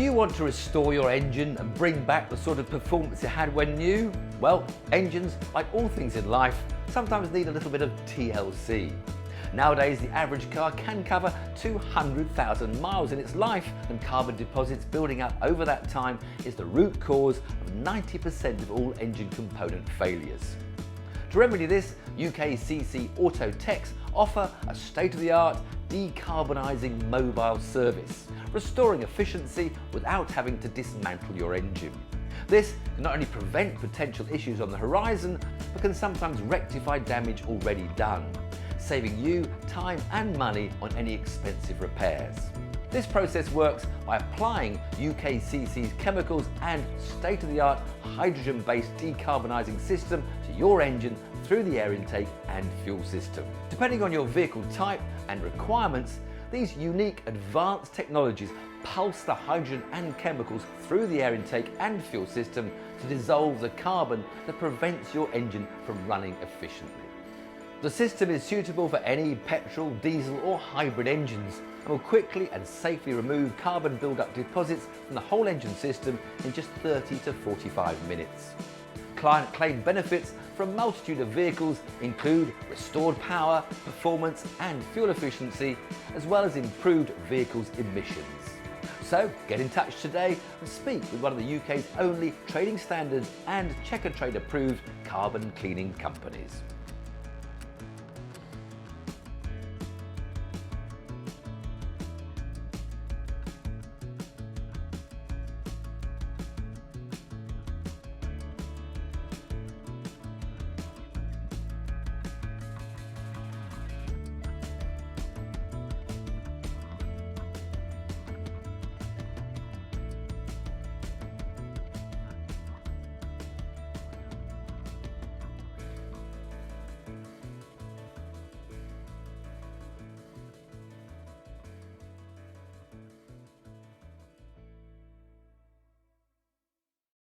Do you want to restore your engine and bring back the sort of performance it had when new? Well, engines, like all things in life, sometimes need a little bit of TLC. Nowadays, the average car can cover 200,000 miles in its life, and carbon deposits building up over that time is the root cause of 90% of all engine component failures. To remedy this, UKCC Auto Techs offer a state-of-the-art decarbonising mobile service, restoring efficiency without having to dismantle your engine. This can not only prevent potential issues on the horizon, but can sometimes rectify damage already done, saving you time and money on any expensive repairs. This process works by applying UKCC's chemicals and state-of-the-art hydrogen-based decarbonising system to your engine through the air intake and fuel system. Depending on your vehicle type and requirements, these unique advanced technologies pulse the hydrogen and chemicals through the air intake and fuel system to dissolve the carbon that prevents your engine from running efficiently. The system is suitable for any petrol, diesel or hybrid engines and will quickly and safely remove carbon build-up deposits from the whole engine system in just 30 to 45 minutes. Client claim benefits for a multitude of vehicles include restored power, performance and fuel efficiency, as well as improved vehicles' emissions. So get in touch today and speak with one of the UK's only trading standards and Checkatrade approved carbon cleaning companies.